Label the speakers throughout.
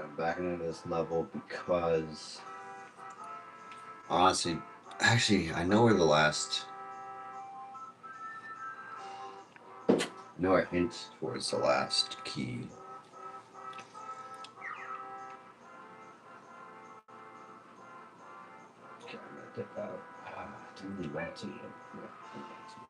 Speaker 1: I'm backing into this level because honestly, actually, I know where the last. I know a hint towards the last key. Okay, I'm gonna dip out. I don't really want to. Yeah,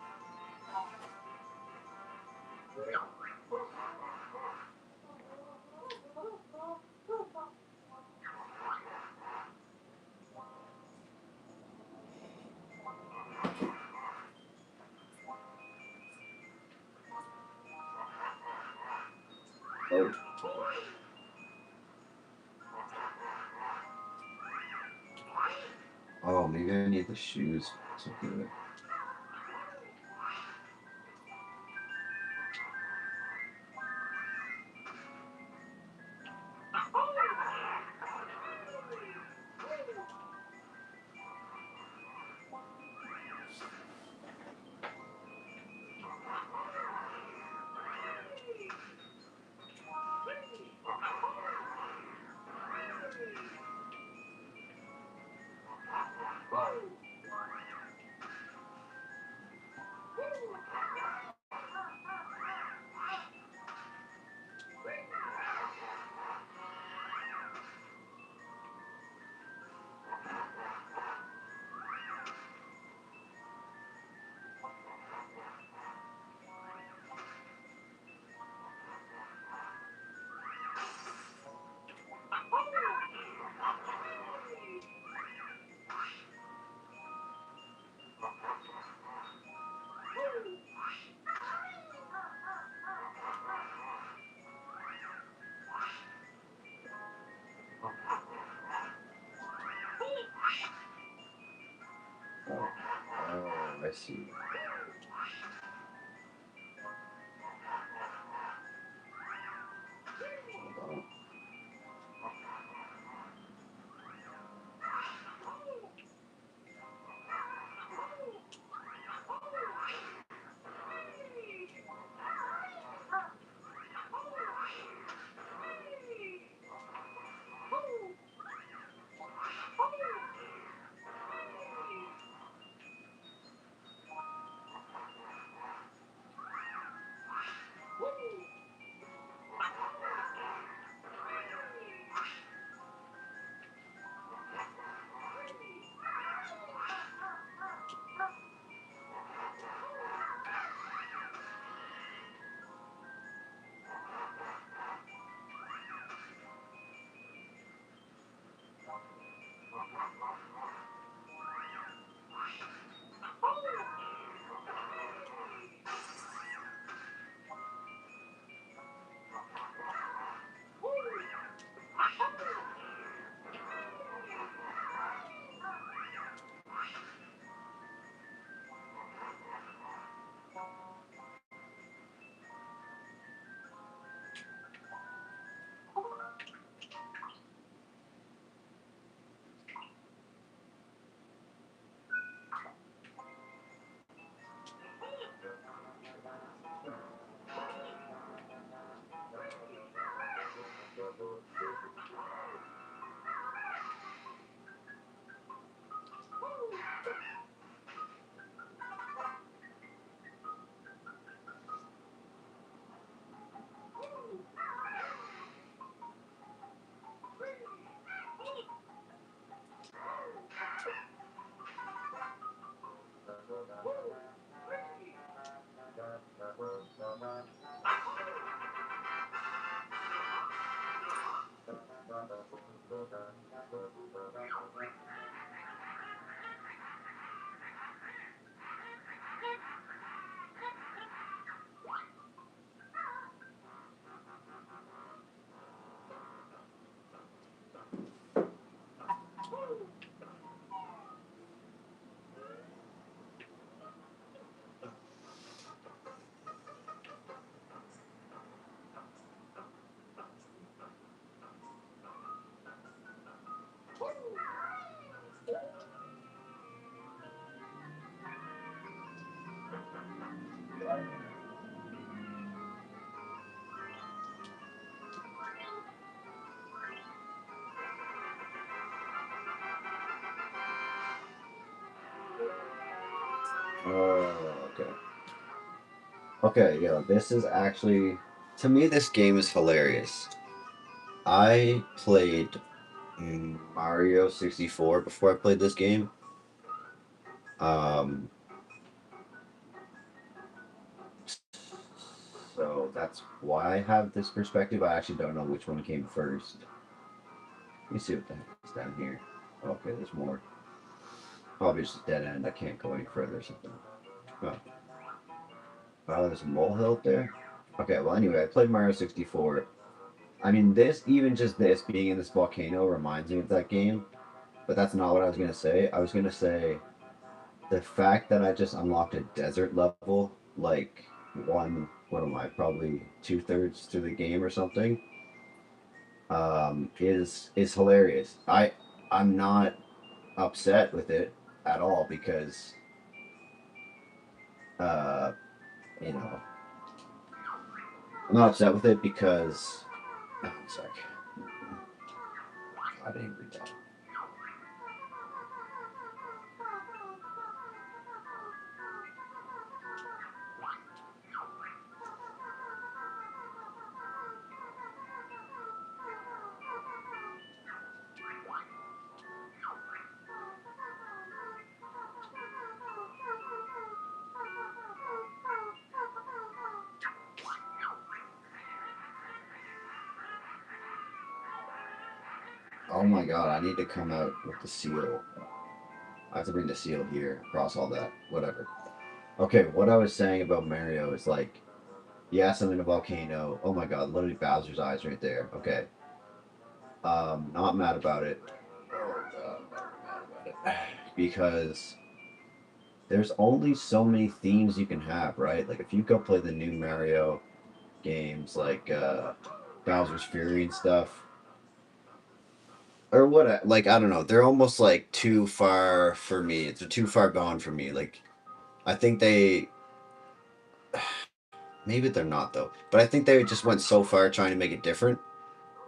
Speaker 1: oh. Oh, maybe I need the shoes to do it. Oh, oh, I see. Okay. Okay, yeah, this is actually, to me, this game is hilarious. I played Mario 64 before I played this game. Um, so that's why I have this perspective. I actually don't know which one came first. Let me see what the heck is down here. Okay, there's more. Probably just a dead end. I can't go any further or something. Oh, wow, there's a molehill up there. Okay, well, anyway, I played Mario 64. I mean, this, even just this, being in this volcano reminds me of that game, but that's not what I was going to say. I was going to say the fact that I just unlocked a desert level, like what am I, probably two-thirds through the game or something, is hilarious. I'm not upset with it at all because, uh, you know, I'm not upset with it because, oh, sorry, I didn't read that. Oh my god, I need to come out with the seal. I have to bring the seal here across all that. Whatever. Okay, what I was saying about Mario is like, yes, I'm in a volcano. Oh my god, literally Bowser's eyes right there. Okay. Not mad about it. Oh god, I'm never mad about it. Because there's only so many themes you can have, right? Like if you go play the new Mario games like Bowser's Fury and stuff, or what, like I don't know, they're almost like too far for me. They're too far gone for me. Like I think they maybe they're not though, but I think they just went so far trying to make it different.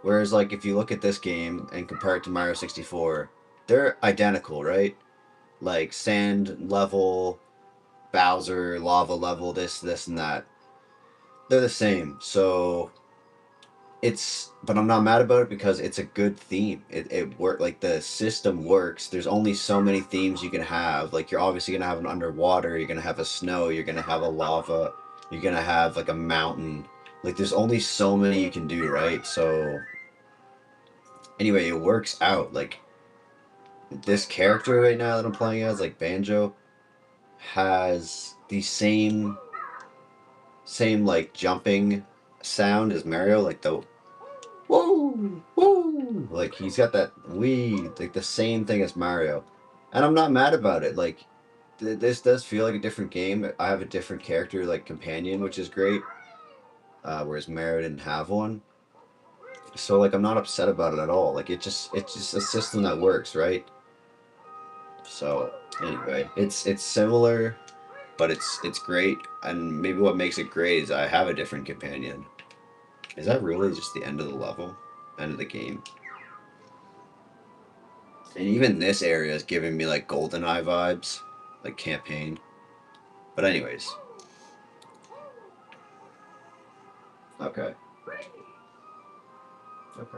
Speaker 1: Whereas like if you look at this game and compare it to Mario 64, they're identical, right? Like sand level, Bowser, lava level, this and that. They're the same. So but I'm not mad about it because it's a good theme. It work like the system works. There's only so many themes you can have. Like you're obviously gonna have an underwater, you're gonna have a snow, you're gonna have a lava, you're gonna have like a mountain. Like there's only so many you can do, right? So anyway, it works out. Like this character right now that I'm playing as, like Banjo, has the same like jumping sound as Mario, like the whoa, whoa. Like he's got that wee, like the same thing as Mario, and I'm not mad about it. Like this does feel like a different game. I have a different character, like companion, which is great. Whereas Mario didn't have one, so like I'm not upset about it at all. Like it's just a system that works, right? So anyway, it's similar, but it's great. And maybe what makes it great is I have a different companion. Is that really just the end of the level, end of the game? And even this area is giving me like GoldenEye vibes, like campaign. But anyways, okay, okay.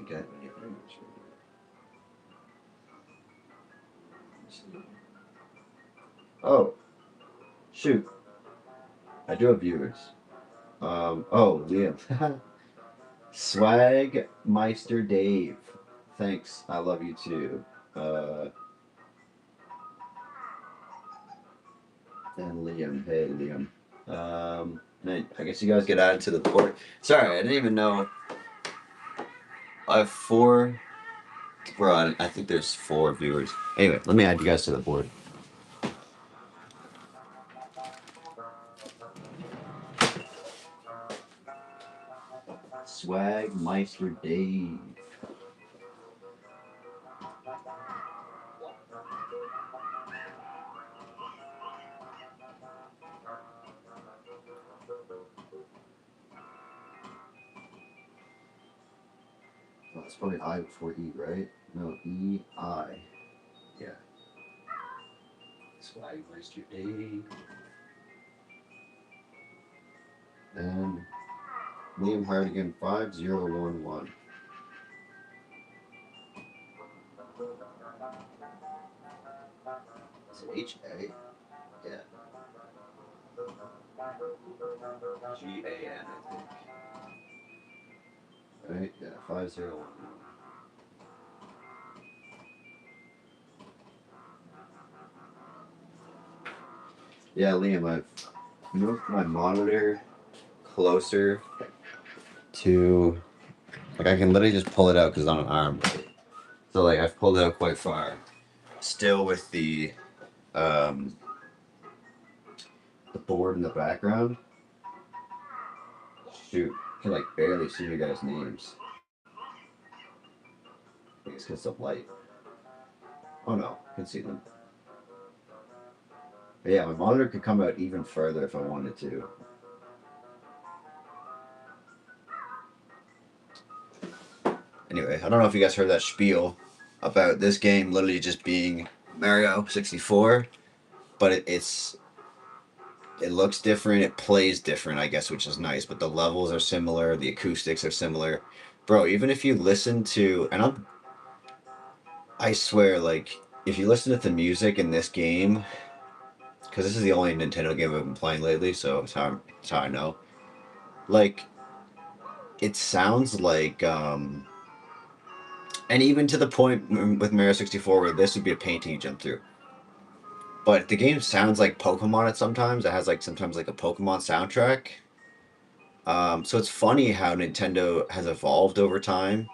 Speaker 1: doesn't get any viewers. Oh, shoot. I do have viewers. Oh, Liam. Swagmeister Dave. Thanks. I love you too. Uh, and Liam. Hey, Liam. I guess you guys get added to the board. Sorry, I didn't even know. I have four. Bro, I think there's four viewers. Anyway, let me add you guys to the board. Swagmeister Dave. Oh, it's probably I before E, right? No, E, I. Yeah. Swagmeister Dave. And Liam Hardigan 5011. Is it H-A? Yeah. G-A-N, I think. Right? Yeah, 5011. Yeah, Liam, I've moved my monitor closer to, like, I can literally just pull it out because it's on an arm. So, like, I've pulled it out quite far. Still with um, the board in the background. Shoot, I can, like, barely see you guys' names. I think it's because of light. Oh no, I can see them. But yeah, my monitor could come out even further if I wanted to. Anyway, I don't know if you guys heard that spiel about this game literally just being Mario 64, but it looks different, it plays different, I guess, which is nice, but the levels are similar, the acoustics are similar. Bro, even if you listen to, I swear, like, if you listen to the music in this game, because this is the only Nintendo game I've been playing lately, so it's how I know. Like, it sounds like, and even to the point with Mario 64 where this would be a painting you jump through. But the game sounds like Pokemon at sometimes. It has like sometimes like a Pokemon soundtrack. So it's funny how Nintendo has evolved over time,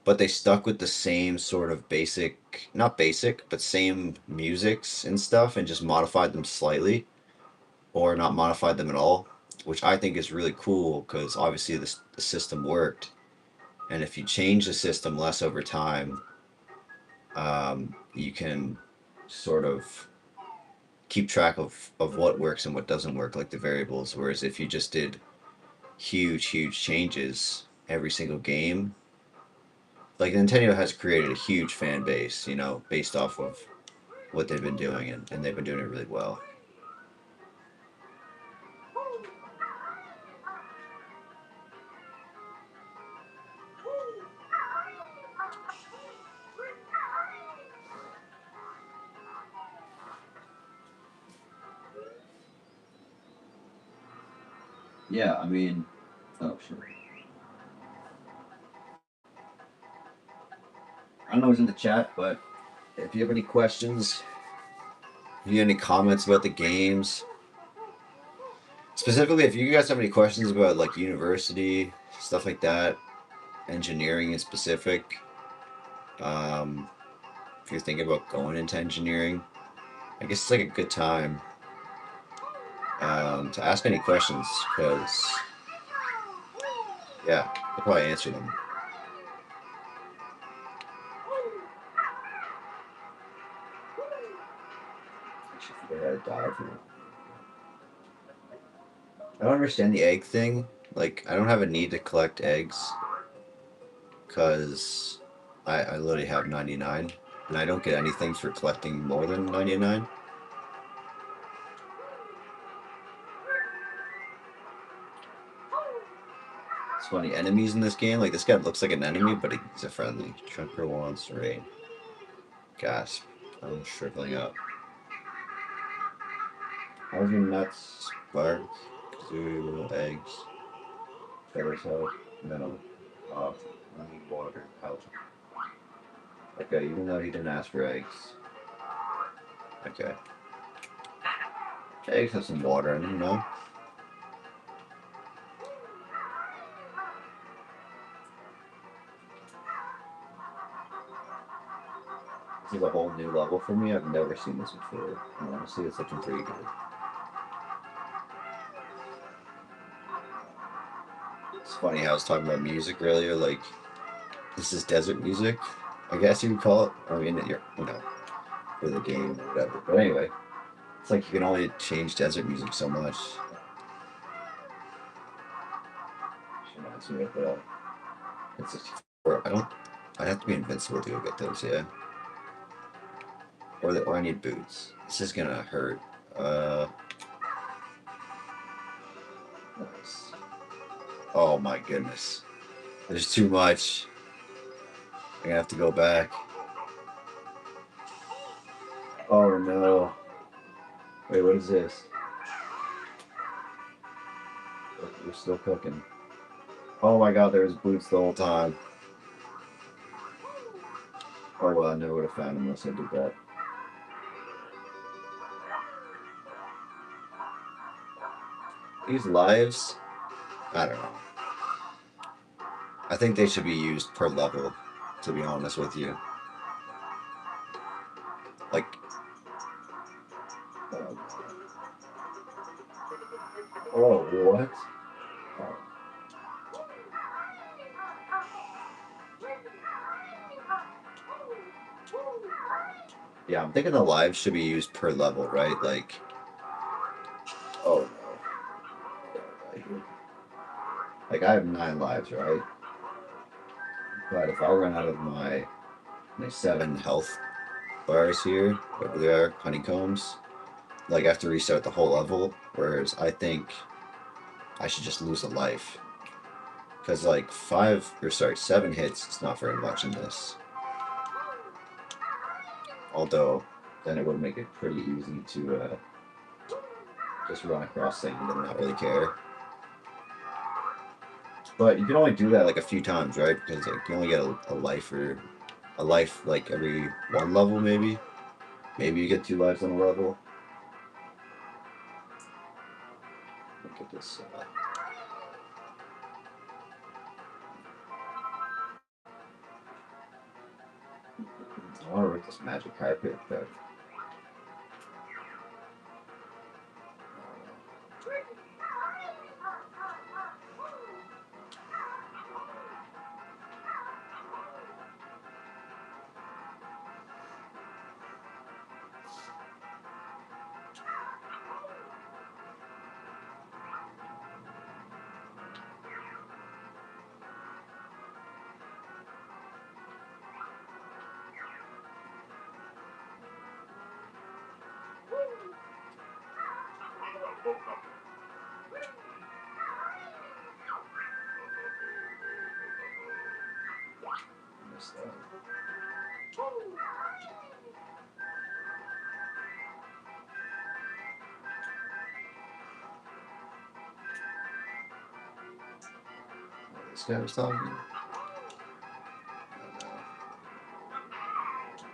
Speaker 1: but they stuck with the same sort of basic, not basic, but same musics and stuff and just modified them slightly or not modified them at all, which I think is really cool because obviously the system worked. And if you change the system less over time, you can sort of keep track of what works and what doesn't work, like the variables. Whereas if you just did huge changes every single game, like Nintendo has created a huge fan base, you know, based off of what they've been doing, and they've been doing it really well. Yeah, I mean, oh sure. I don't know who's in the chat, but if you have any questions, if you have any comments about the games, specifically if you guys have any questions about like university stuff like that, engineering in specific, um, if you're thinking about going into engineering, I guess it's like a good time to ask any questions because, yeah, I'll probably answer them. Actually, I forget how to dive here. I don't understand the egg thing. Like, I don't have a need to collect eggs because I literally have 99 and I don't get anything for collecting more than 99. It's funny. Enemies in this game, like this guy looks like an enemy, but he's a friendly. Trunker wants rain. Gasp. I'm shriveling up. Housing nuts, spark, kazoo, eggs, feathers health, metal, running water, health. Okay, even though he didn't ask for eggs. Okay. Eggs have some water in them, no? This is a whole new level for me. I've never seen this before. And honestly, it's looking pretty good. It's funny how I was talking about music earlier. Like, this is desert music, I guess you would call it. I mean, you're, for the game or whatever. But anyway, it's like you can only change desert music so much. Reminds me of it's 64. I'd have to be invincible to go get those, yeah. Or I need boots. This is gonna hurt. Nice. Oh my goodness. There's too much. I'm gonna have to go back. Oh no. Wait, what is this? We're still cooking. Oh my god, there was boots the whole time. Oh well, I never would have found him unless I did that. These lives, I don't know. I think they should be used per level, to be honest with you. Like, oh, what? Oh. Yeah, I'm thinking the lives should be used per level, right? Like, oh no. Like, I have 9 lives, right? But if I run out of my 7 health bars here, whatever they are, honeycombs, like I have to restart the whole level. Whereas I think I should just lose a life. Because like 7 hits, it's not very much in this. Although, then it would make it pretty easy to just run across things and not really care. But you can only do that like a few times, right? Because like you only get a life or a life like every 1 level, maybe. Maybe you get 2 lives on a level. Look at this. I want to rip this magic carpet, but this guy was talking.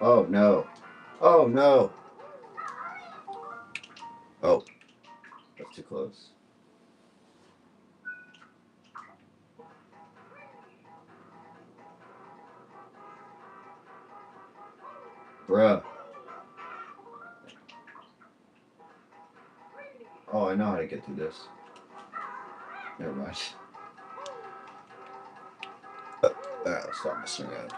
Speaker 1: Oh no. Oh no. Oh, that's too close. Bruh. Oh, I know how to get through this. Never mind. Alright, let's stop messing around.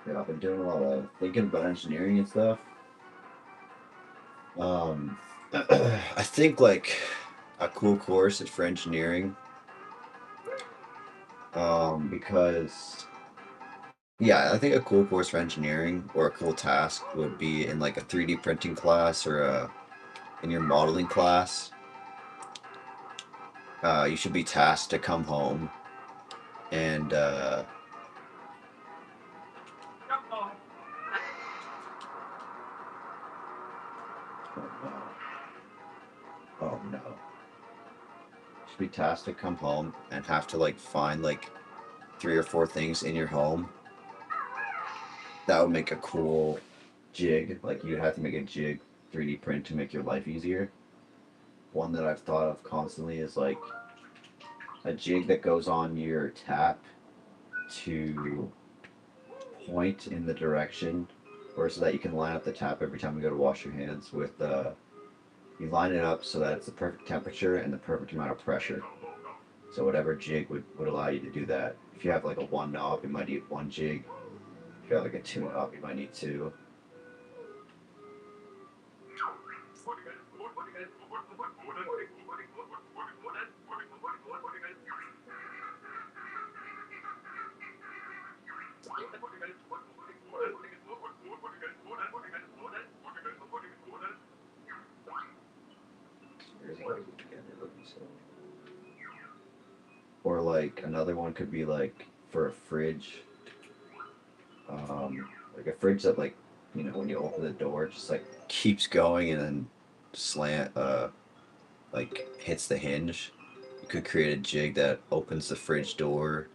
Speaker 1: Yeah, I've been doing a lot of thinking about engineering and stuff. I think like a cool course is for engineering. Because yeah, I think a cool course for engineering or a cool task would be in like a 3D printing class or in your modeling class. You should be tasked to come home and oh no, oh no, you should be tasked to come home and have to like find like 3 or 4 things in your home that would make a cool jig. Like you'd have to make a jig 3D print to make your life easier. One that I've thought of constantly is like a jig that goes on your tap to point in the direction, or so that you can line up the tap every time you go to wash your hands with you line it up so that it's the perfect temperature and the perfect amount of pressure. So whatever jig would allow you to do that. If you have like a one knob, you might need one jig. If you have like a two knob, you might need two. Or like another one could be like for a fridge, like a fridge that like when you open the door, it just like keeps going and then slant like hits the hinge. You could create a jig that opens the fridge door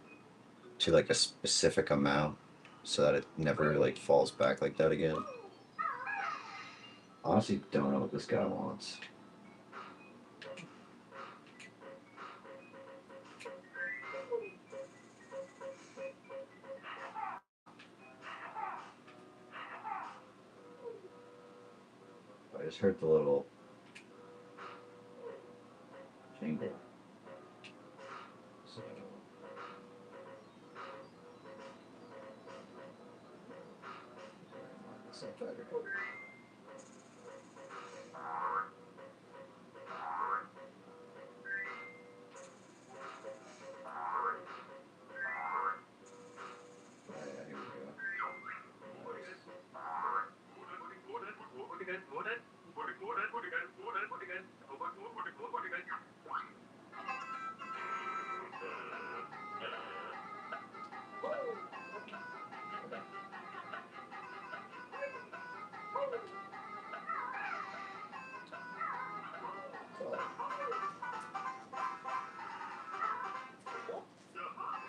Speaker 1: to like a specific amount so that it never like falls back like that again. Honestly, don't know what this guy wants. I just heard the little jingle. So, yeah, here we go. So,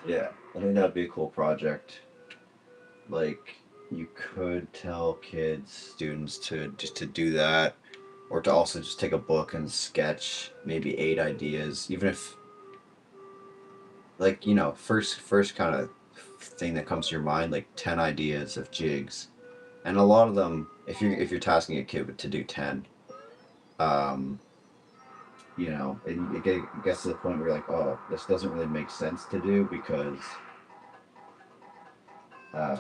Speaker 1: yeah, I think that'd be a cool project. Like you could tell kids, students to just to do that, or to also just take a book and sketch maybe 8 ideas, even if like first kind of thing that comes to your mind, like 10 ideas of jigs, and a lot of them, if you're tasking a kid to do 10, um, and it gets to the point where you're like, oh, this doesn't really make sense to do because uh,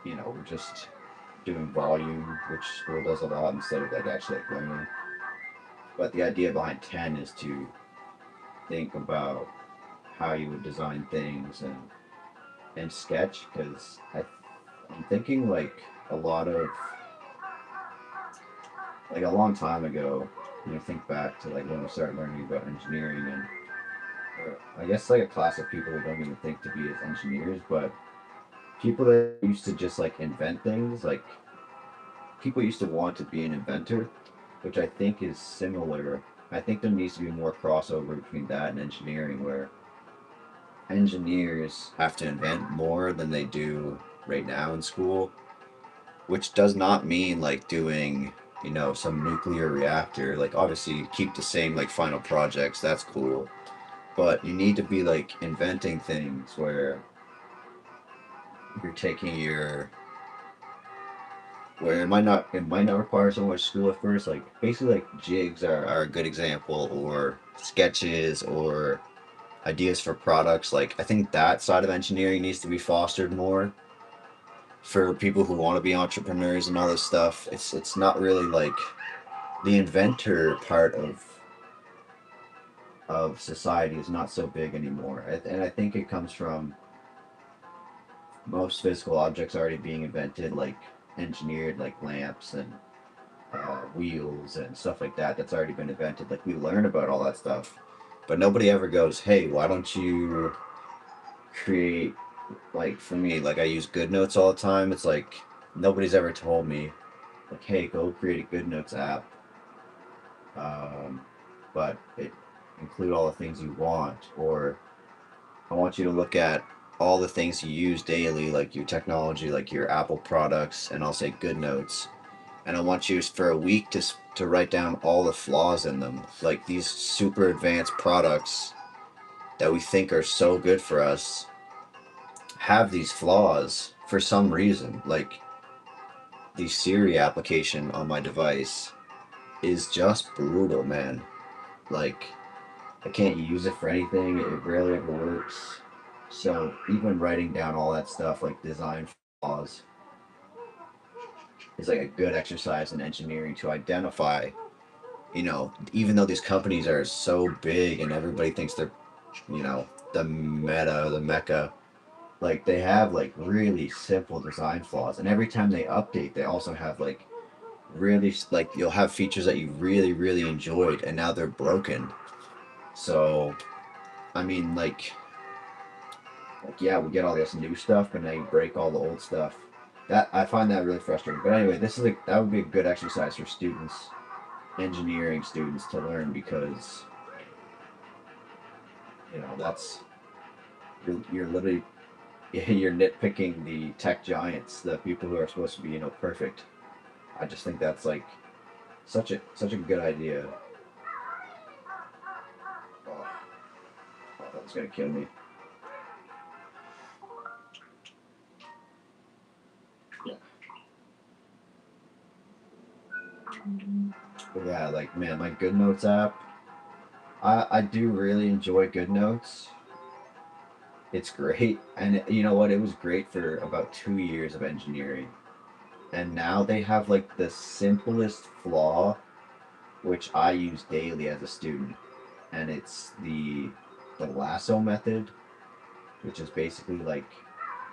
Speaker 1: we're just doing volume, which school does a lot instead of like actually like learning. But the idea behind 10 is to think about how you would design things and sketch because I'm thinking like a lot of like a long time ago, think back to like when we started learning about engineering and I guess like a class of people who don't even think to be as engineers, but people that used to just like invent things, like people used to want to be an inventor, which I think is similar. I think there needs to be more crossover between that and engineering, where engineers have to invent more than they do right now in school, which does not mean like doing, some nuclear reactor. Like, obviously, keep the same like final projects, that's cool. But you need to be like inventing things where you're taking your where it might not require so much school at first. Like basically like jigs are a good example, or sketches or ideas for products. Like I think that side of engineering needs to be fostered more for people who want to be entrepreneurs and all this stuff. It's not really like the inventor part of of society is not so big anymore. And I think it comes from most physical objects already being invented, like engineered, like lamps and wheels and stuff like that. That's already been invented. Like we learn about all that stuff, but nobody ever goes, "Hey, why don't you create?" Like for me, like I use GoodNotes all the time. It's like nobody's ever told me, like, "Hey, go create a GoodNotes app." Um, but it include all the things you want, or I want you to look at all the things you use daily, like your technology, like your Apple products, and I'll say GoodNotes. And I want you for a week to write down all the flaws in them, like these super advanced products that we think are so good for us have these flaws for some reason. Like the Siri application on my device is just brutal, man. Like I can't use it for anything. It rarely ever works. So even writing down all that stuff, like design flaws, is like a good exercise in engineering to identify. Even though these companies are so big and everybody thinks they're, the meta, the mecca, like they have like really simple design flaws, and every time they update, they also have like really like you'll have features that you really really enjoyed, and now they're broken. So I mean, like yeah, we get all this new stuff, but now you break all the old stuff. That I find that really frustrating. But anyway, that would be a good exercise for students, engineering students, to learn, because that's you're literally you're nitpicking the tech giants, the people who are supposed to be perfect. I just think that's like such a good idea. Oh, that was gonna kill me. But yeah, like man, my GoodNotes app. I do really enjoy GoodNotes. It's great, and you know what? It was great for about 2 years of engineering, and now they have like the simplest flaw, which I use daily as a student, and it's the lasso method, which is basically like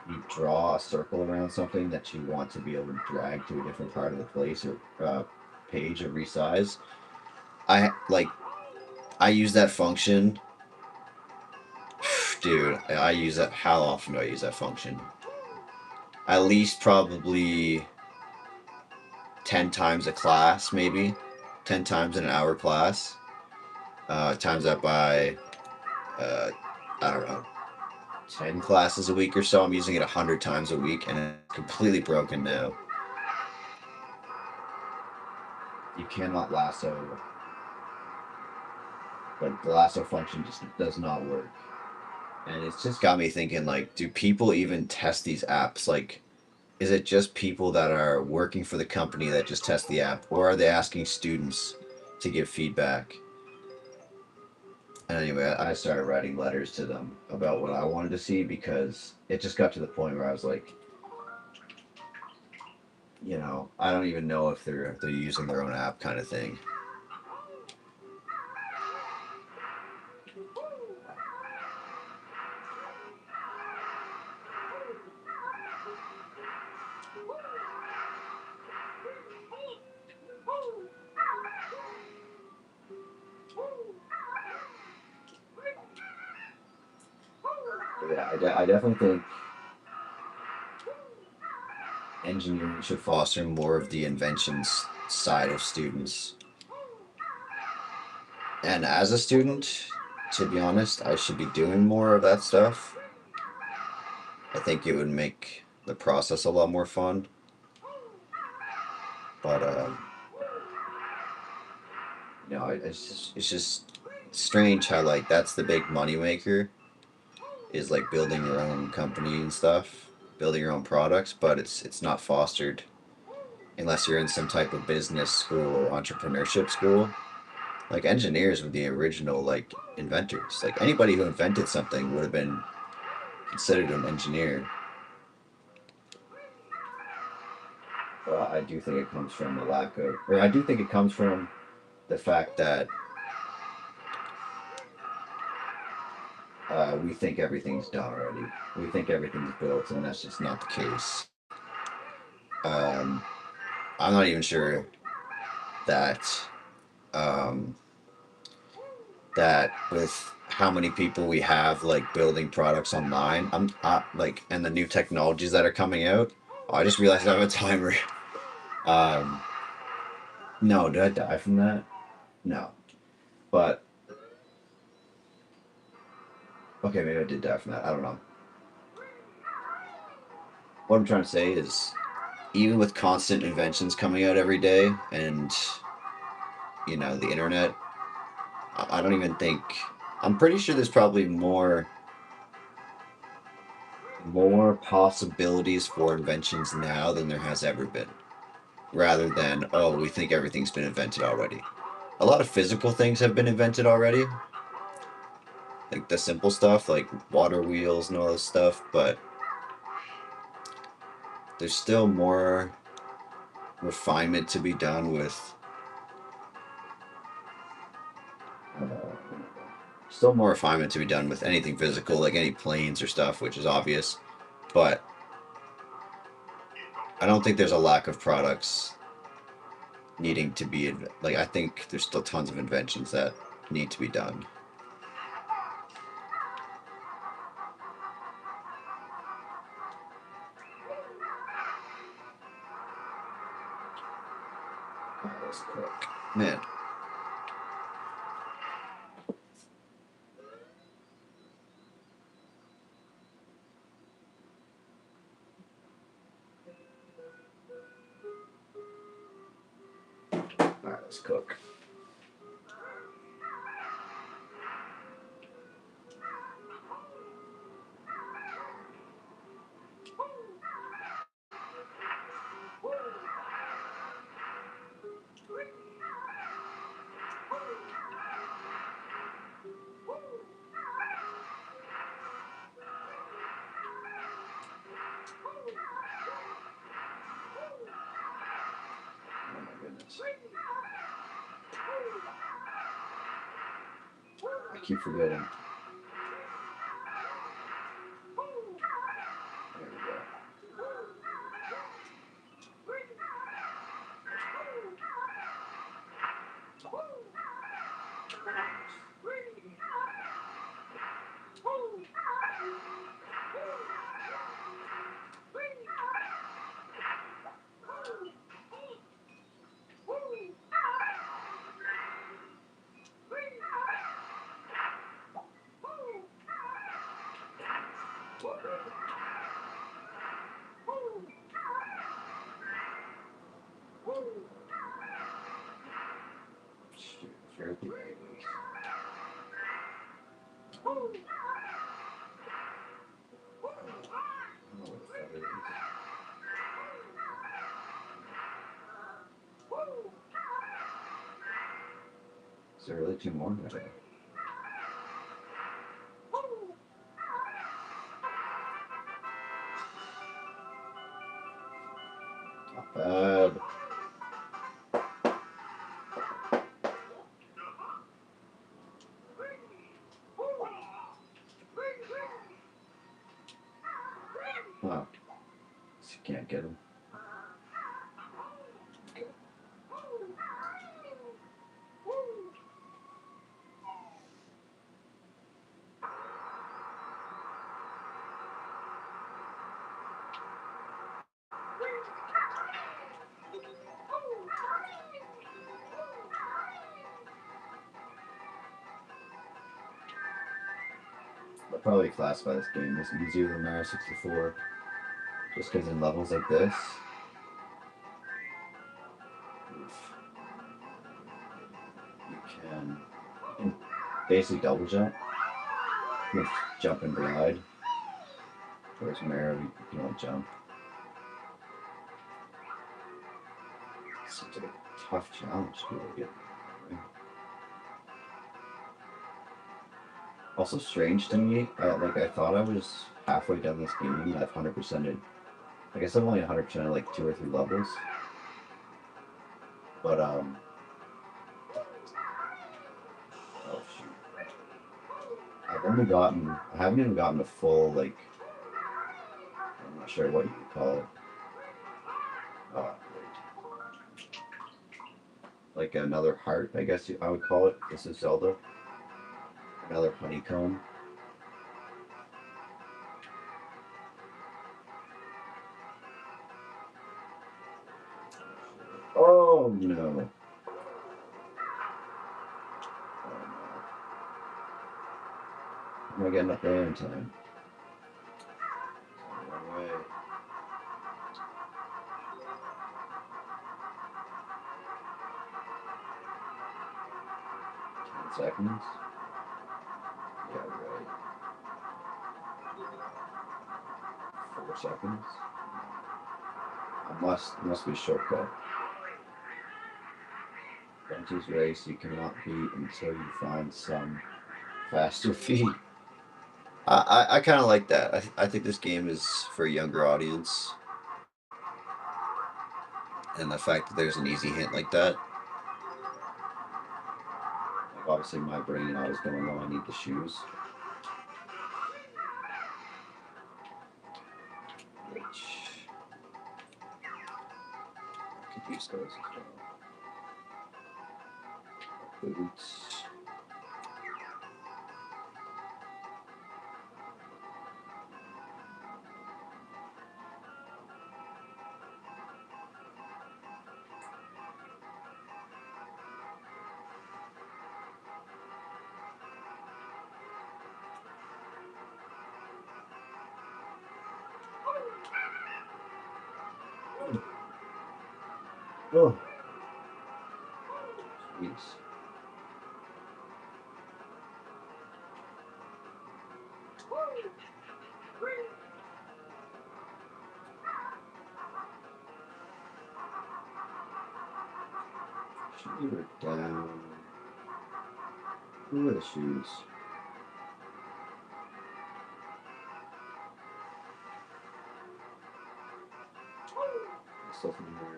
Speaker 1: you draw a circle around something that you want to be able to drag to a different part of the place or page or resize. I I use that function, dude. I use that. How often do I use that function? At least probably 10 times a class, maybe 10 times in an hour class. Times that by uh, I don't know, 10 classes a week or so. I'm using it 100 times a week, and it's completely broken now. You cannot lasso, like the lasso function just does not work. And it's just got me thinking, like, do people even test these apps? Like, is it just people that are working for the company that just test the app, or are they asking students to give feedback? And anyway, I started writing letters to them about what I wanted to see, because it just got to the point where I was like, I don't even know if they're using their own app, kind of thing. Yeah, I definitely think engineering should foster more of the inventions side of students. And as a student, to be honest, I should be doing more of that stuff. I think it would make the process a lot more fun. But it's just strange how like that's the big money maker, is like building your own company and stuff, building your own products, but it's not fostered unless you're in some type of business school or entrepreneurship school. Like engineers were the original like inventors. Like anybody who invented something would have been considered an engineer. Well, I do think it comes from the I do think it comes from the fact that we think everything's done already. We think everything's built, and that's just not the case. Um, I'm not even sure that um, that with how many people we have like building products online, like and the new technologies that are coming out. Oh, I just realized I have a timer. Um, no, did I die from that? No, but okay, maybe I did die from that. I don't know. What I'm trying to say is, even with constant inventions coming out every day, and the internet, I don't even think. I'm pretty sure there's probably more possibilities for inventions now than there has ever been. Rather than, oh, we think everything's been invented already. A lot of physical things have been invented already, like the simple stuff, like water wheels and all this stuff. But there's still more refinement to be done with. Uh, Still more refinement to be done with anything physical, like any planes or stuff, which is obvious. But I don't think there's a lack of products needing to be like. I think there's still tons of inventions that need to be done. Let's cook. Man. All right, let's cook. Oh my goodness. I keep forgetting. There we go. Shoot, fair play. Is there really two more? Okay. Not bad. Wow. You can't get them. I'll probably classify this game as easier than Mario 64, just because in levels like this, you can basically double jump. You can jump and glide. Whereas Mario, you can only jump. Seems like a tough challenge to really get. Also strange to me, like I thought I was halfway done this game and I've 100%ed. I guess I'm only 100% like 2 or 3 levels. But oh shoot. I've I haven't even gotten a full, like, I'm not sure what you would call it. Oh, like another heart, I guess I would call it. This is Zelda. Another honeycomb. Oh no. Am I getting up there in time? Run away. 10 seconds? Yeah, right. 4 seconds? It must be a shortcut. Benji's race you cannot beat until you find some faster feet. I kind of like that. I think this game is for a younger audience. And the fact that there's an easy hint like that. Like obviously my brain always going, oh, I need the shoes. Which I could use those as well. Boots. Oh. Jeez. Shoes are down. Who are the shoes? Stuff in there.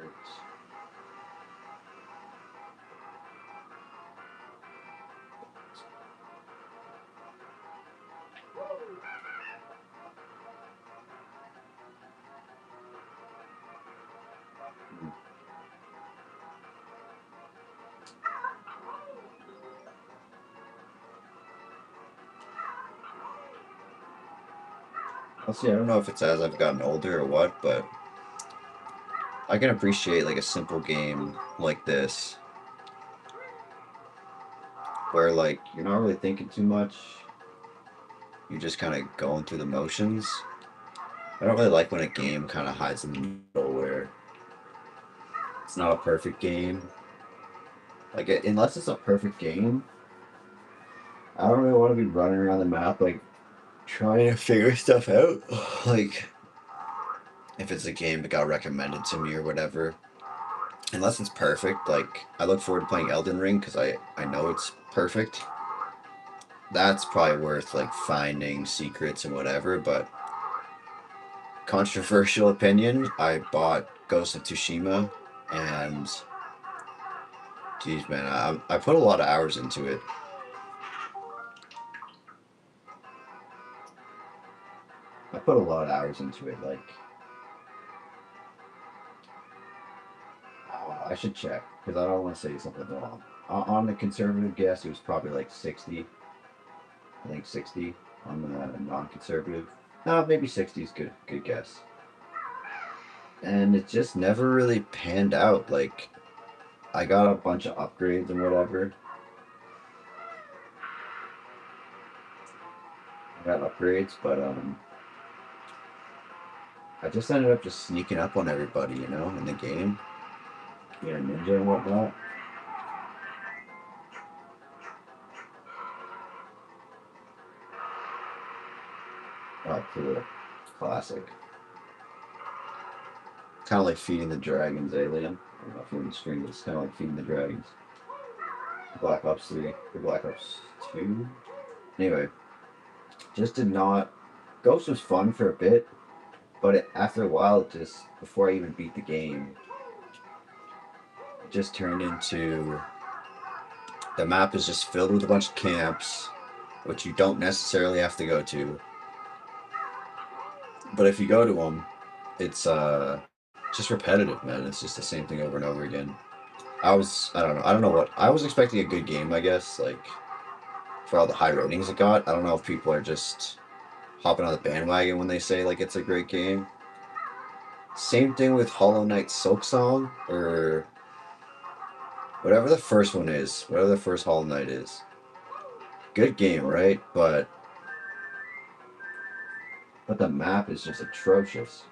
Speaker 1: I'll see. I don't know if it's as I've gotten older or what, but I can appreciate like a simple game like this, where like you're not really thinking too much. You're just kind of going through the motions. I don't really like when a game kind of hides in the middle where it's not a perfect game. Like unless it's a perfect game, I don't really want to be running around the map like trying to figure stuff out. Like if it's a game that got recommended to me or whatever. Unless it's perfect, like I look forward to playing Elden Ring because I know it's perfect. That's probably worth like finding secrets and whatever, but controversial opinion, I bought Ghost of Tsushima and geez man, I put a lot of hours into it. I put a lot of hours into it, like oh, I should check because I don't want to say something wrong. On the conservative guess, it was probably like 60. I think 60 on the non-conservative. No, maybe 60 is good guess. And it just never really panned out. Like I got a bunch of upgrades and whatever. I got upgrades, but I just ended up just sneaking up on everybody, you know, in the game. Being a ninja and whatnot. Oh, cool. Classic. Kind of like feeding the dragons, Alien. I don't know if you're in the stream, but it's kind of like feeding the dragons. Black Ops 3 or Black Ops 2. Anyway, just did not. Ghost was fun for a bit, but after a while, just before I even beat the game, it just turned into the map is just filled with a bunch of camps. which you don't necessarily have to go to. But if you go to them, it's just repetitive, man. It's just the same thing over and over again. I don't know. I don't know what I was expecting a good game, I guess, like for all the high ratings it got. I don't know if people are just hopping on the bandwagon when they say like it's a great game. Same thing with Hollow Knight Silksong or whatever the first one is, whatever the first Hollow Knight is. Good game, right? But the map is just atrocious.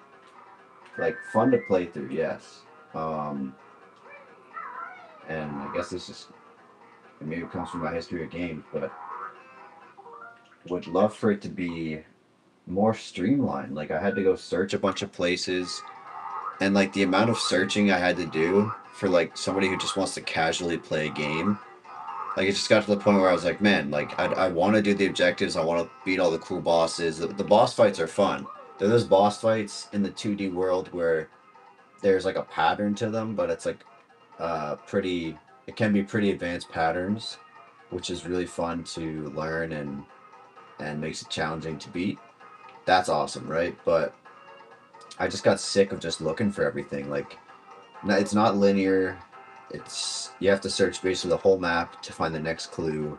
Speaker 1: Like fun to play through, yes. Um, and I guess this just maybe it comes from my history of games, but would love for it to be more streamlined. Like I had to go search a bunch of places, and like the amount of searching I had to do for like somebody who just wants to casually play a game. Like it just got to the point where I was like, man, like I want to do the objectives. I want to beat all the cool bosses. The boss fights are fun. There are those boss fights in the 2D world where there's like a pattern to them, but it's like pretty. It can be pretty advanced patterns, which is really fun to learn and makes it challenging to beat. That's awesome, right? But I just got sick of just looking for everything. Like, it's not linear. It's you have to search basically the whole map to find the next clue.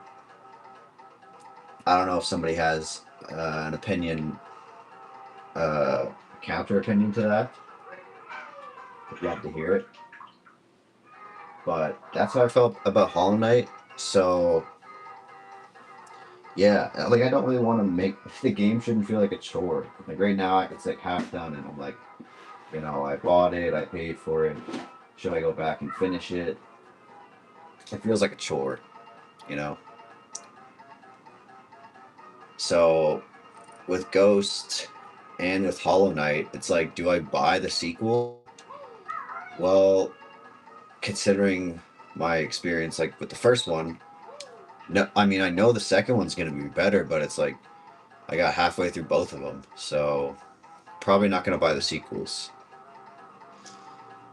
Speaker 1: I don't know if somebody has an opinion, uh, counter opinion to that. If you have to hear it, but that's how I felt about Hollow Knight. So yeah, like I don't really want to make the game shouldn't feel like a chore. Like right now, it's like half done, and I'm like, I bought it, I paid for it. Should I go back and finish it? It feels like a chore, you know. So with Ghost and with Hollow Knight, it's like, do I buy the sequel? Well, considering my experience, like with the first one, no, I mean I know the second one's gonna be better, but it's like I got halfway through both of them, so probably not gonna buy the sequels.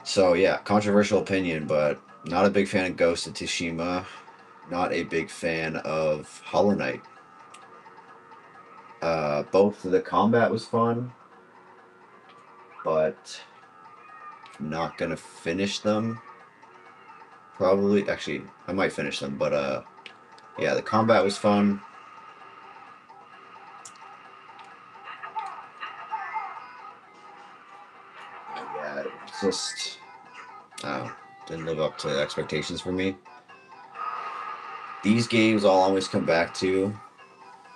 Speaker 1: So yeah, controversial opinion, but not a big fan of Ghost of Tsushima. Not a big fan of Hollow Knight. Both the combat was fun, but not gonna finish them. Probably, actually, I might finish them, but yeah, the combat was fun. Yeah, it's just, didn't live up to expectations for me. These games I'll always come back to.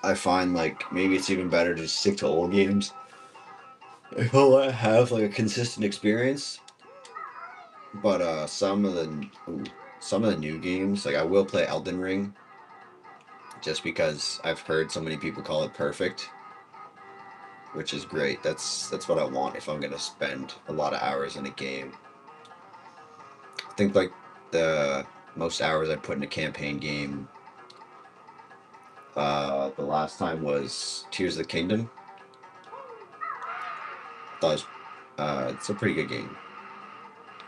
Speaker 1: I find like maybe it's even better to just stick to old games. If I have like a consistent experience, but some of the new games, like I will play Elden Ring, just because I've heard so many people call it perfect, which is great. That's what I want if I'm gonna spend a lot of hours in a game. I think like the most hours I put in a campaign game, the last time was Tears of the Kingdom. I thought it was, it's a pretty good game.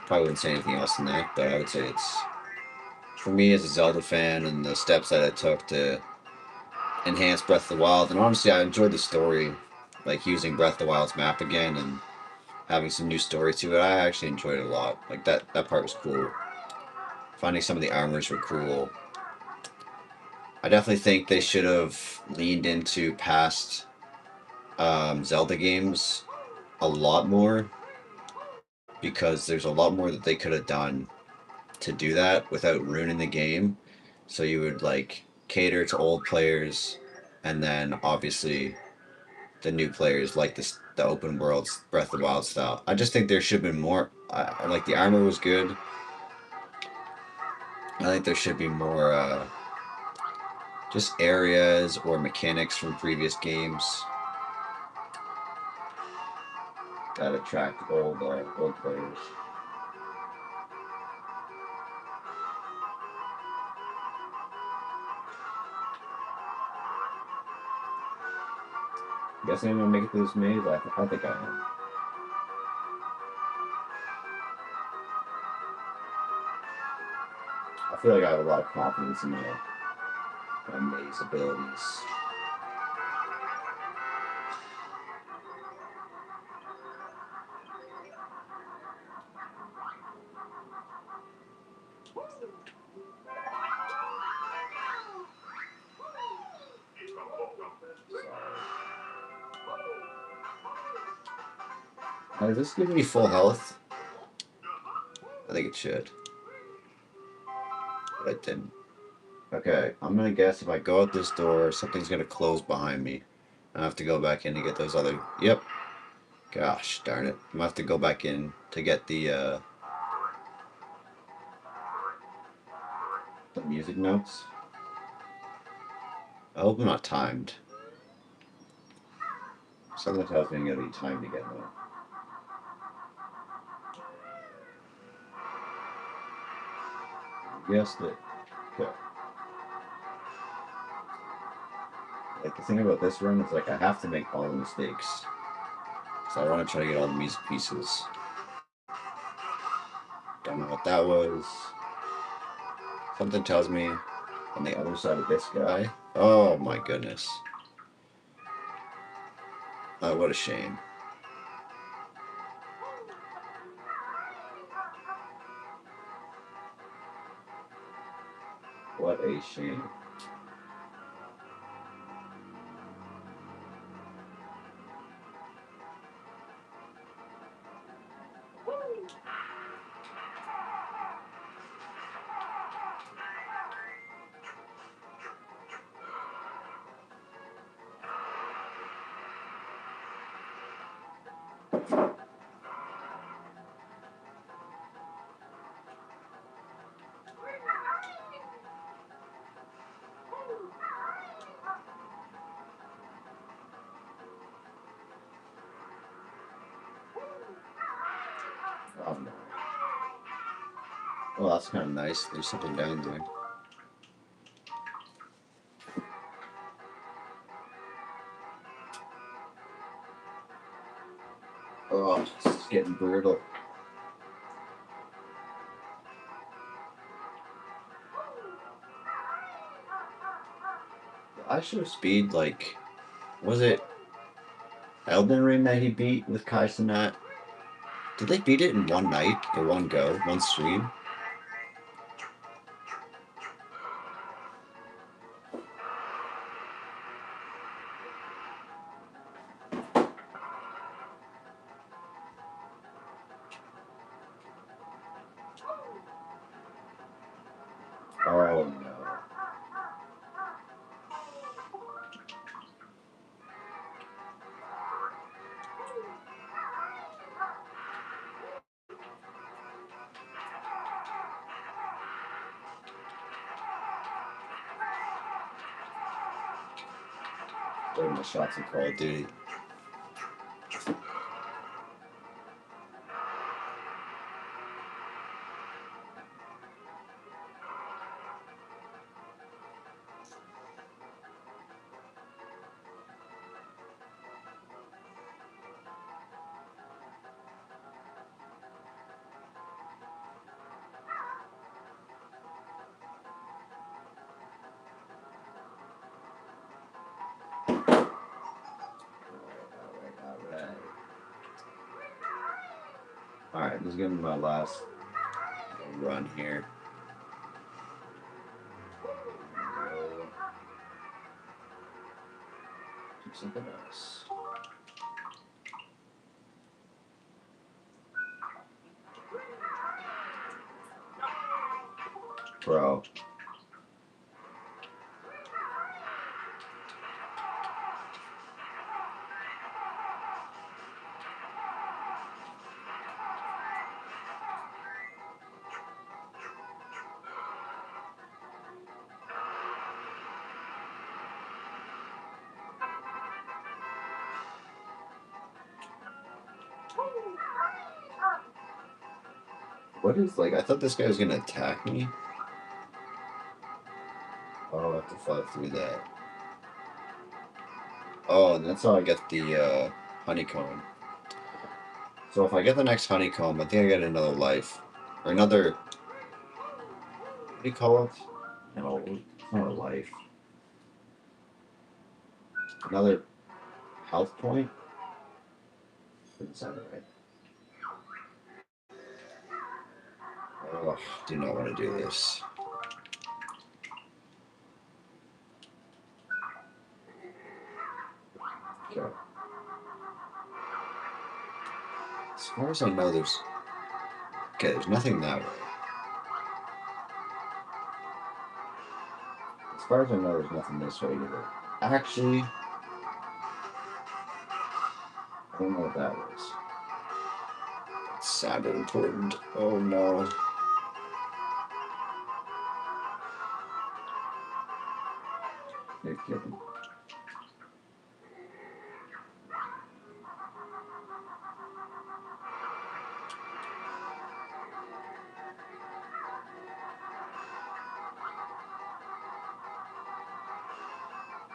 Speaker 1: Probably wouldn't say anything else than that, but I would say it's for me as a Zelda fan and the steps that I took to enhance Breath of the Wild. And honestly, I enjoyed the story, like using Breath of the Wild's map again and having some new story to it. I actually enjoyed it a lot. Like that part was cool. Finding some of the armors were cool. I definitely think they should have leaned into past Zelda games a lot more because there's a lot more that they could have done to do that without ruining the game. So you would like cater to old players, and then obviously the new players like the open worlds Breath of the Wild style. I just think there should have been more. I like the armor was good. I think there should be more just areas or mechanics from previous games that attract old players. Guess I'm gonna make it through this maze. I think I am. I feel like I have a lot of confidence in my maze. these abilities. Is this giving me full health? I think it should. But it didn't. Okay, I'm gonna guess if I go out this door, something's gonna close behind me. I have to go back in to get those other. Yep. Gosh darn it. I'm gonna have to go back in to get the music notes. I hope I'm not timed. Something tells me I'm gonna be timed again though. Guessed it. Okay. Like the thing about this run is like I have to make all the mistakes. So I want to try to get all the music pieces. Don't know what that was. Something tells me on the other side of this guy. Oh my goodness. Oh, what a shame. What a shame. Oh no. Well, that's kind of nice. There's something down there. Oh, this is getting brutal. I should have speed like, was it Elden Ring that he beat with Kai Cenat? Did they beat it in one night or one go, one stream? Oh no. What are my shots in Call of Duty? Alright, this is gonna be my last run here. Do something else. Bro. What is like? I thought this guy was gonna attack me. Oh, I have to fly through that. Oh, and that's how I get the honeycomb. So if I get the next honeycomb, I think I get another life. Or another. What do you call it? No, it's not a life. Another health point? Didn't sound right. Oh, do not want to do this. Okay. As far as I know, there's... Okay, there's nothing that way. As far as I know, there's nothing this way either. Actually, I don't know what that was. It sounded important. Oh no. You're kidding.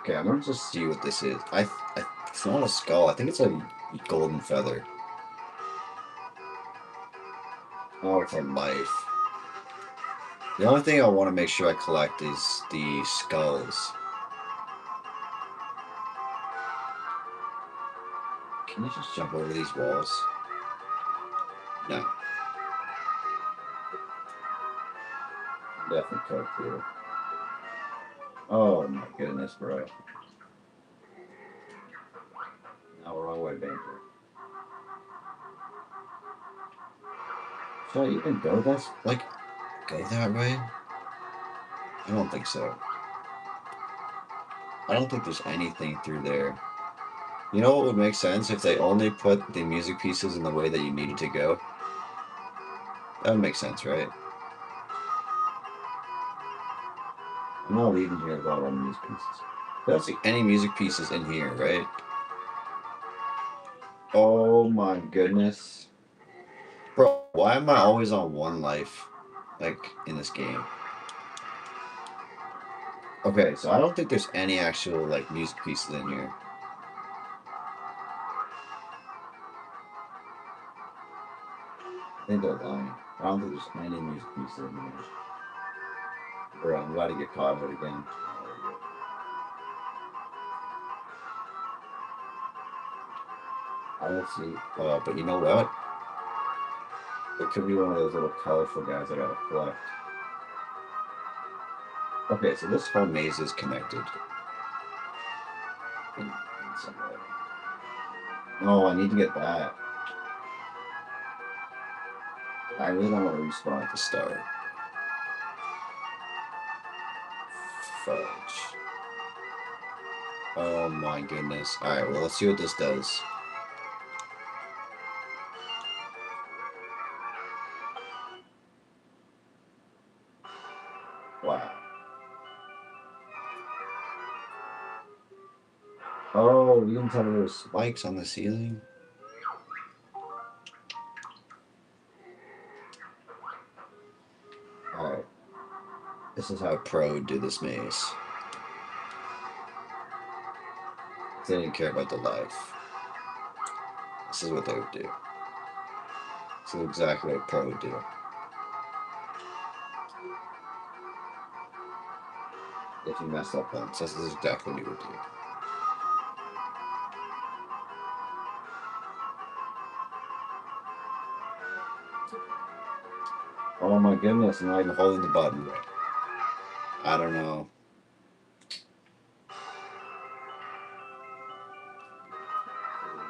Speaker 1: Okay, I'm gonna just see what this is. It's not a skull. I think it's a golden feather. Oh, it's a life. The only thing I want to make sure I collect is the skulls. Can you just jump over these walls? No. Definitely cooked here. Oh my goodness, bro. Now we're all the way back here. Should I even go go that way? I don't think so. I don't think there's anything through there. You know what would make sense if they only put the music pieces in the way that you needed to go? That would make sense, right? I'm not leaving here without all the music pieces. I don't see any music pieces in here, right? Oh my goodness. Bro, why am I always on one life, like, in this game? Okay, so I don't think there's any actual, like, music pieces in here. I think they're lying. I don't think there's any music pieces in here. Bro, I'm about to get caught out again. I don't see. But you know what? It could be one of those little colorful guys I gotta collect. Okay, so this whole maze is connected. In some way. No, I need to get that. I really don't want to respawn at the start. Fudge. Oh my goodness. Alright, well, let's see what this does. Wow. Oh, you can tell there were spikes on the ceiling? Alright. This is how pro would do this maze. They didn't care about the life. This is what they would do. This is exactly what pro would do. If you mess up once, this is exactly what you would do. Oh my goodness, I'm not even holding the button. I don't know.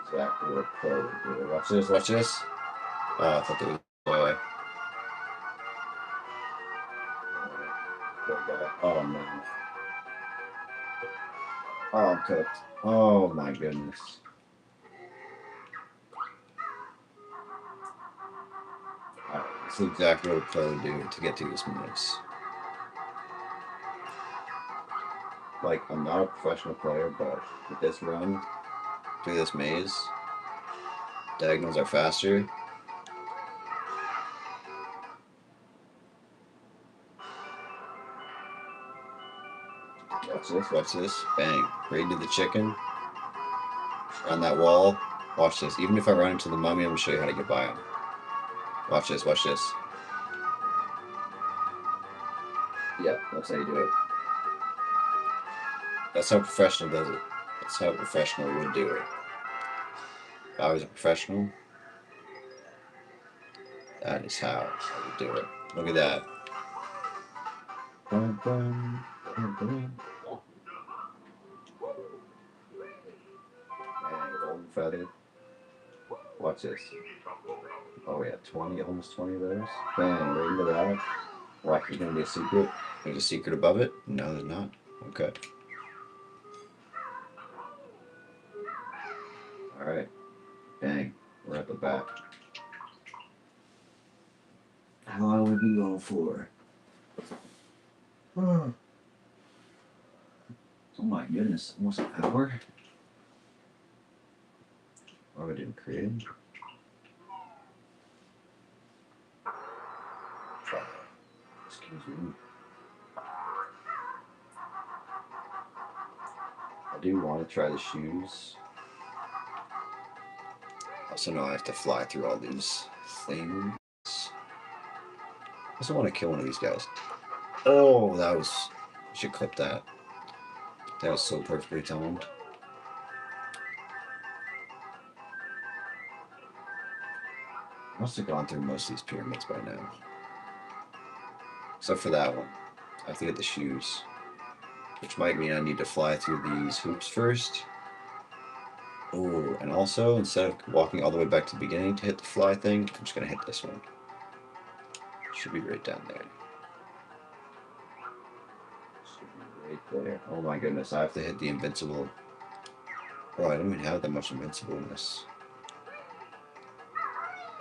Speaker 1: Exactly what pro would do. Watch this, watch this. Oh, I thought there was a way. Oh man. Oh, I'm cooked. Oh my goodness. Alright, this is exactly what pro would do to get through this maze. Like, I'm not a professional player, but with this run through this maze, diagonals are faster. Watch this, watch this. Bang. Right into the chicken. Around that wall. Watch this. Even if I run into the mummy, I'm going to show you how to get by him. Watch this, watch this. Yeah, that's how you do it. That's how professional does it. That's how a professional would do it. If I was a professional, that is how I would do it. Look at that. Bum, bum, bum, bum. And golden feather. Watch this. Oh yeah, 20, almost 20 of those. Bang, right into that. Watch, there's gonna be a secret. There's a secret above it? No, there's not. Okay. Alright. Bang. We're at the back. How long have we been going for? Oh my goodness, almost an hour? Oh, I didn't create it. Excuse me. I do want to try the shoes. Also know I have to fly through all these things. I also want to kill one of these guys. Oh, that was... I should clip that. That was so perfectly timed. I must have gone through most of these pyramids by now. Except for that one. I have to get the shoes. Which might mean I need to fly through these hoops first. Oh, and also, instead of walking all the way back to the beginning to hit the fly thing, I'm just going to hit this one. Should be right down there. Should be right there. Oh my goodness, I have to hit the invincible. Oh, I don't even have that much invincibleness.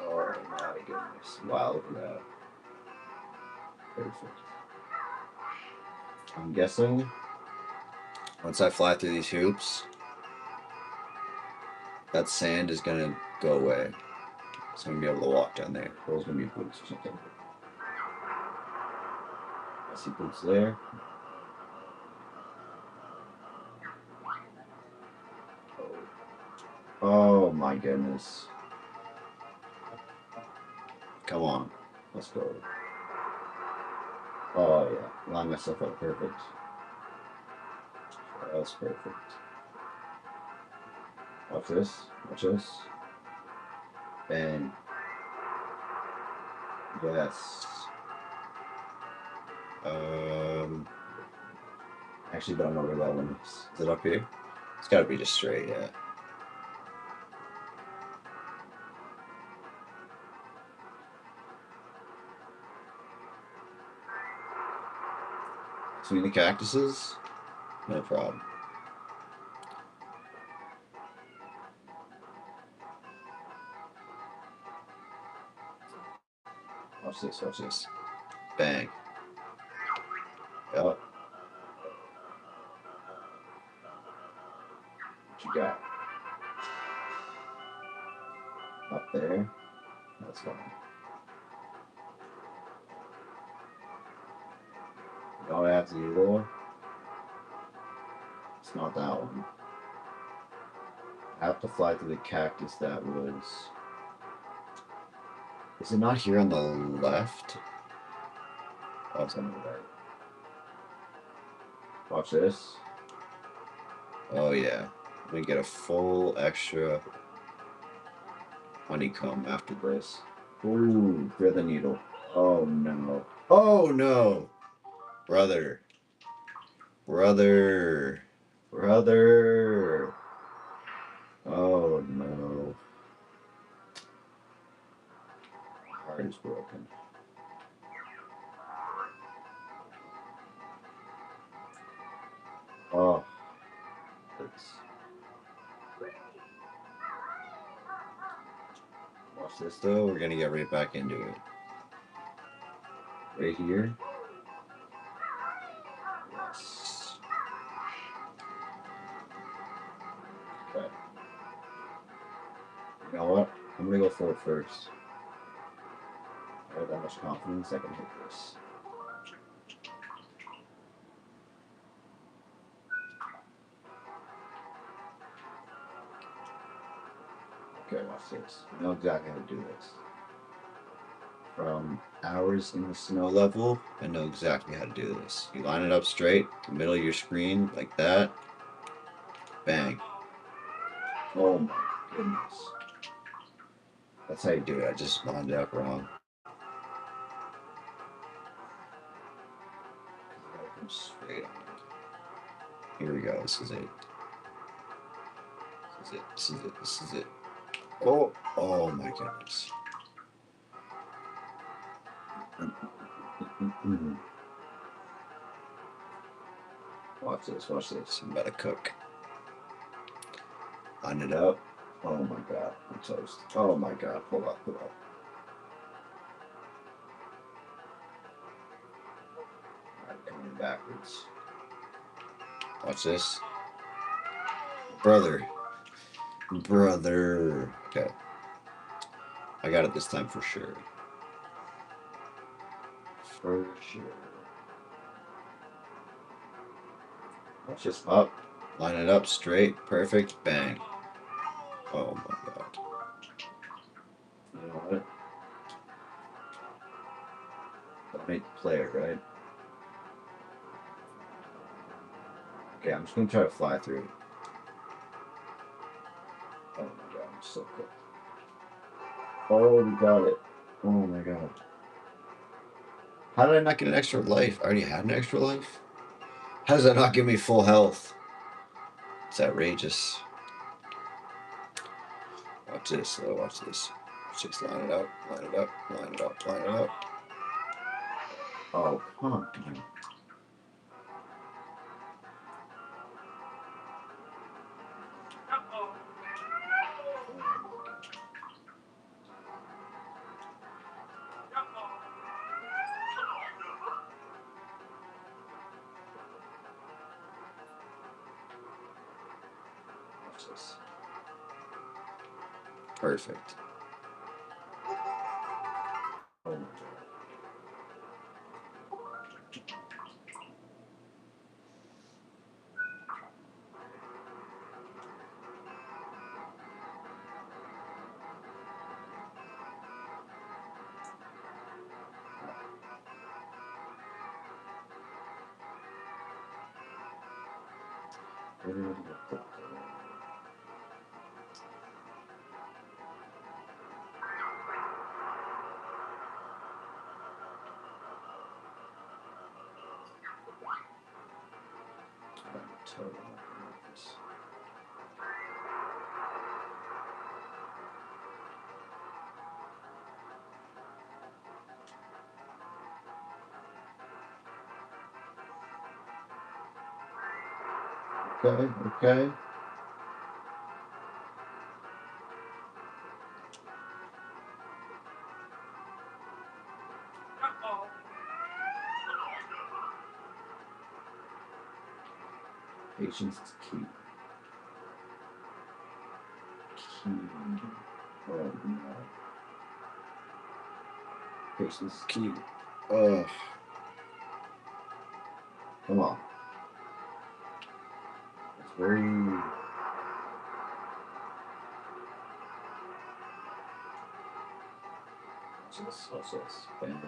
Speaker 1: Oh my goodness. Wow, look at that. Perfect. I'm guessing once I fly through these hoops, that sand is going to go away. So I'm going to be able to walk down there. Those going to be boots or something. I see boots there. Oh my goodness. Come on. Let's go. Oh yeah. Line myself up perfect. That's perfect. Watch this. Watch this. Bang. Yes. Actually don't know where that one is. Is it up here? It's gotta be just straight, yeah. Between the cactuses? No problem. Watch this, watch this. Bang. Yep. What you got? Up there. That's fine. You know what I have to do though? It's not that one. I have to fly through the cactus that was... Is it not here on the left? Oh, it's on the right. Watch this. Oh yeah. Let me get a full extra honeycomb after this. Ooh, thread the needle. Oh no. Oh no! Brother. Brother. Brother. Oh no. My heart is broken. Oh. It's... Watch this though, we're gonna get right back into it. Right here. Yes. Okay. You know what? I'm gonna go for it first. I have that much confidence I can hit this. Okay, watch this. I know exactly how to do this. From hours in the snow level, I know exactly how to do this. You line it up straight, the middle of your screen, like that. Bang. Oh my goodness. That's how you do it. I just lined it up wrong. Gotta come straight on. Here we go. This is it. This is it. This is it. This is it. Oh, oh my goodness. Watch this. Watch this. I'm about to cook. Line it up. Oh my god. I'm toast. Oh my god. Hold up. Hold up. Alright, coming backwards. Watch this. Brother. Brother. Okay. I got it this time for sure. For sure. Watch this up. Line it up straight. Perfect. Bang. Oh my god. You know what? Don't hate the player, right? Okay, I'm just gonna try to fly through it. Oh my god, I'm so cooked. Oh, we got it. Oh my god. How did I not get an extra life? I already had an extra life? How does that not give me full health? It's outrageous. Watch this, though. Watch this. Watch this. Line it up. Line it up. Line it up. Line it up. Oh, come on. Watch this. Perfect. Oh my god. Where did I put that? I'm totally not gonna like this. Okay, okay. Patience is key. Key. Oh no. Patience is key. Ugh. Come on. It's very. Watch this. Bam.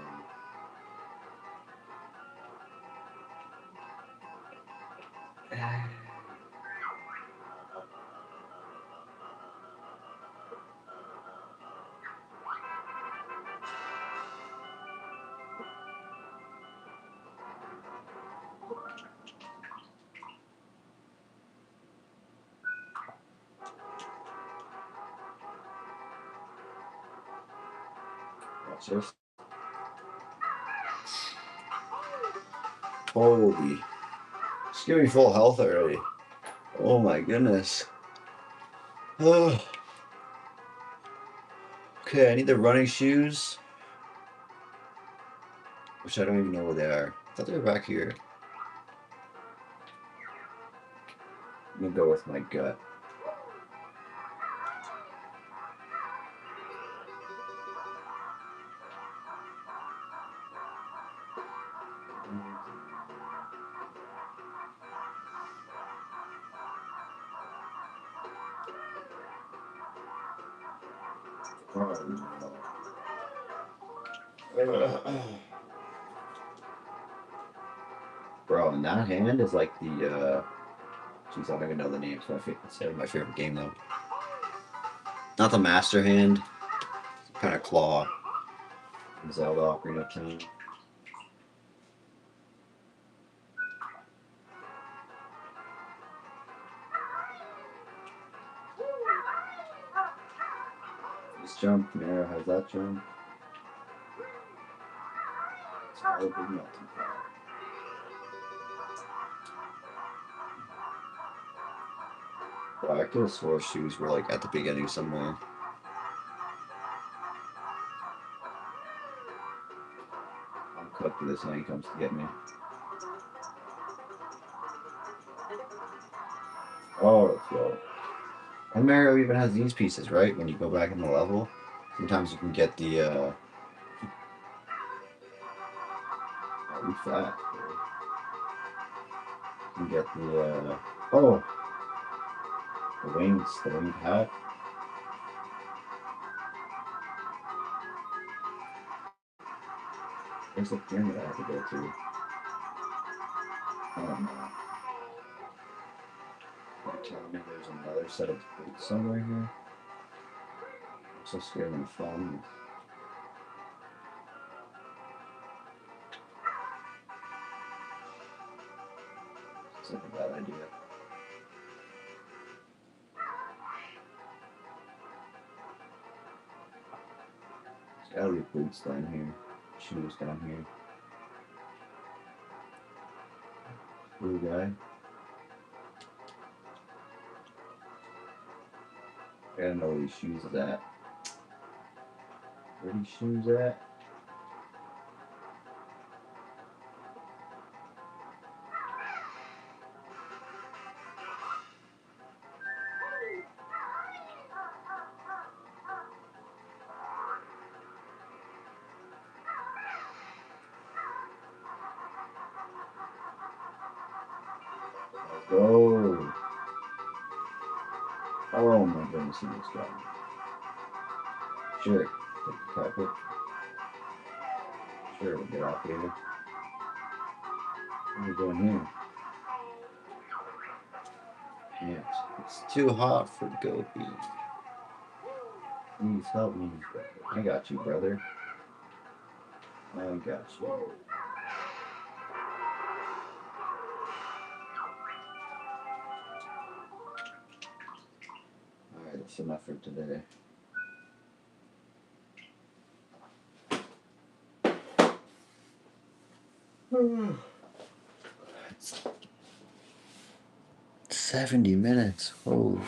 Speaker 1: Watch this. Holy. Just give me full health already. Oh my goodness. Ugh. Okay, I need the running shoes. Which I don't even know where they are. I thought they were back here. I'm gonna go with my gut. Bro, and that hand is like the Jeez, I don't even know the names. It's my favorite game though. Not the Master Hand. Kind of Claw. Zelda Ocarina of Time. This jump, Mara has that jump. It's all big melting pot. Wow, I could have swore shoes were like at the beginning somewhere. I'm cooked with this when he comes to get me. Oh, let's go. And Mario even has these pieces, right? When you go back in the level, sometimes you can get the flat. You can get the the winged hat. There's a pyramid I have to go to. I don't know. You're telling me there's another set of boots somewhere here? I'm so scared I'm gonna fall in. It's like a bad idea. There's gotta be boots down here. Shoes down here. Blue guy. I gotta know where these shoes is at. Where these shoes at? Let's go. Oh my goodness, he just got me. Sure, take the carpet. Sure, we'll get off here. What are we doing here? Pants. It's too hot for Gopi. Please help me. I got you, brother. I got you. Alright, that's enough for today. It's 70 minutes. Holy.